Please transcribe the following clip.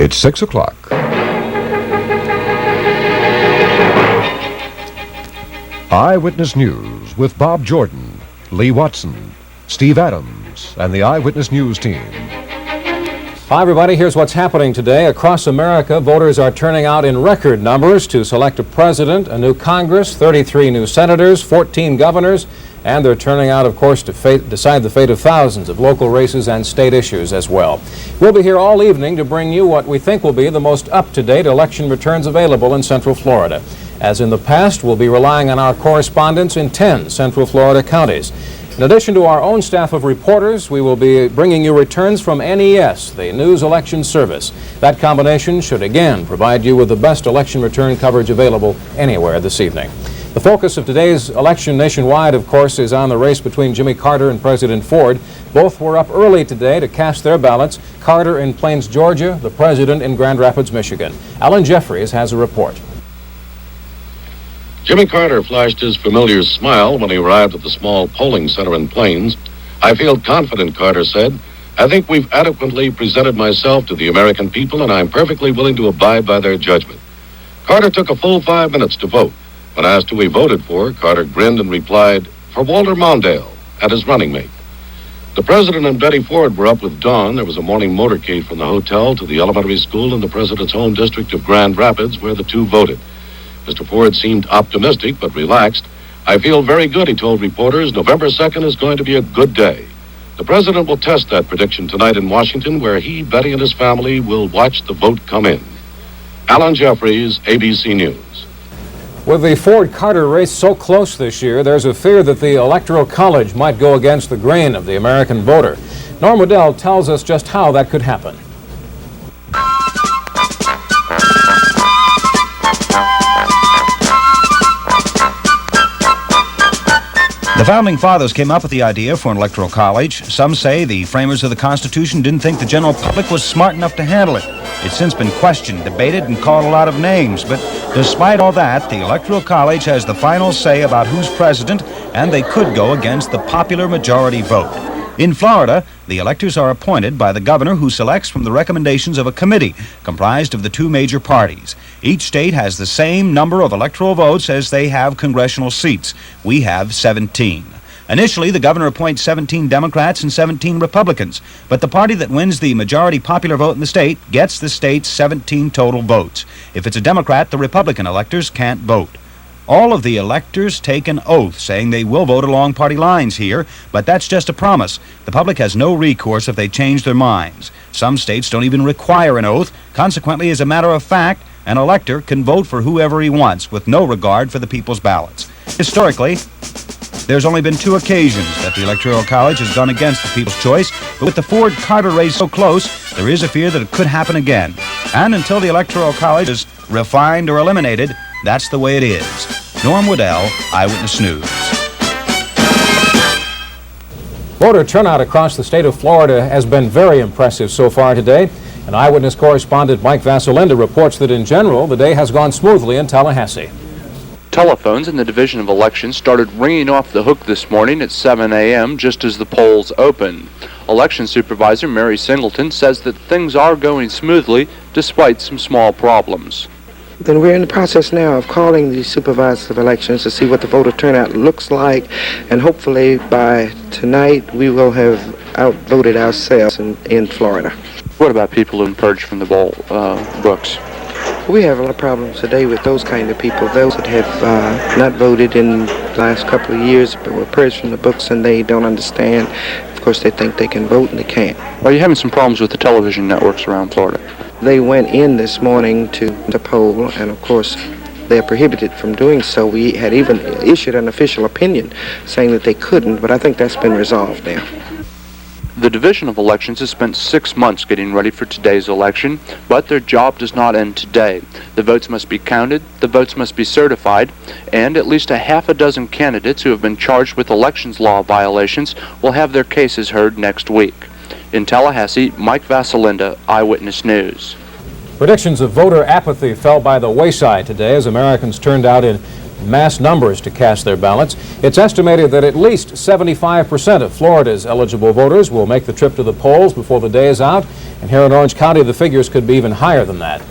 It's 6 o'clock. Eyewitness News with Bob Jordan, Lee Watson, Steve Adams, and the Eyewitness News team. Hi, everybody. Here's what's happening today. Across America, voters are turning out in record numbers to select a president, a new Congress, 33 new senators, 14 governors, and they're turning out, of course, to decide the fate of thousands of local races and state issues as well. We'll be here all evening to bring you what we think will be the most up-to-date election returns available in Central Florida. As in the past, we'll be relying on our correspondents in 10 Central Florida counties. In addition to our own staff of reporters, we will be bringing you returns from NES, the News Election Service. That combination should again provide you with the best election return coverage available anywhere this evening. The focus of today's election nationwide, of course, is on the race between Jimmy Carter and President Ford. Both were up early today to cast their ballots. Carter in Plains, Georgia, the president in Grand Rapids, Michigan. Alan Jeffries has a report. Jimmy Carter flashed his familiar smile when he arrived at the small polling center in Plains. "I feel confident," Carter said. "I think we've adequately presented myself to the American people, and I'm perfectly willing to abide by their judgment." Carter took a full 5 minutes to vote. When asked who he voted for, Carter grinned and replied, "For Walter Mondale and his running mate." The president and Betty Ford were up with dawn. There was a morning motorcade from the hotel to the elementary school in the president's home district of Grand Rapids, where the two voted. Mr. Ford seemed optimistic but relaxed. "I feel very good," he told reporters. "November 2nd is going to be a good day." The president will test that prediction tonight in Washington, where he, Betty, and his family will watch the vote come in. Alan Jeffries, ABC News. With the Ford-Carter race so close this year, there's a fear that the Electoral College might go against the grain of the American voter. Norm Waddell tells us just how that could happen. The Founding Fathers came up with the idea for an electoral college. Some say the framers of the Constitution didn't think the general public was smart enough to handle it. It's since been questioned, debated, and called a lot of names. But despite all that, the Electoral College has the final say about who's president, and they could go against the popular majority vote. In Florida, the electors are appointed by the governor, who selects from the recommendations of a committee comprised of the two major parties. Each state has the same number of electoral votes as they have congressional seats. We have 17. Initially, the governor appoints 17 Democrats and 17 Republicans, but the party that wins the majority popular vote in the state gets the state's 17 total votes. If it's a Democrat, the Republican electors can't vote. All of the electors take an oath saying they will vote along party lines here, but that's just a promise. The public has no recourse if they change their minds. Some states don't even require an oath. Consequently, as a matter of fact, an elector can vote for whoever he wants with no regard for the people's ballots. Historically, there's only been 2 occasions that the Electoral College has gone against the people's choice, but with the Ford-Carter race so close, there is a fear that it could happen again. And until the Electoral College is refined or eliminated, that's the way it is. Norm Waddell, Eyewitness News. Voter turnout across the state of Florida has been very impressive so far today. And Eyewitness correspondent Mike Vasalinda reports that in general, the day has gone smoothly in Tallahassee. Telephones in the Division of Elections started ringing off the hook this morning at 7 a.m. just as the polls opened. Election Supervisor Mary Singleton says that things are going smoothly despite some small problems. Then we're in the process now of calling the supervisors of elections to see what the voter turnout looks like, and hopefully by tonight we will have outvoted ourselves in Florida. What about people who purged from the books? We have a lot of problems today with those kind of people, those that have not voted in the last couple of years but were purged from the books and they don't understand. Of course, they think they can vote and they can't. Are you having some problems with the television networks around Florida? They went in this morning to the poll, and of course they're prohibited from doing so. We had even issued an official opinion saying that they couldn't, but I think that's been resolved now. The Division of Elections has spent 6 months getting ready for today's election, but their job does not end today. The votes must be counted, the votes must be certified, and at least a half a dozen candidates who have been charged with elections law violations will have their cases heard next week. In Tallahassee, Mike Vasalinda, Eyewitness News. Predictions of voter apathy fell by the wayside today as Americans turned out in mass numbers to cast their ballots. It's estimated that at least 75% of Florida's eligible voters will make the trip to the polls before the day is out. And here in Orange County, the figures could be even higher than that.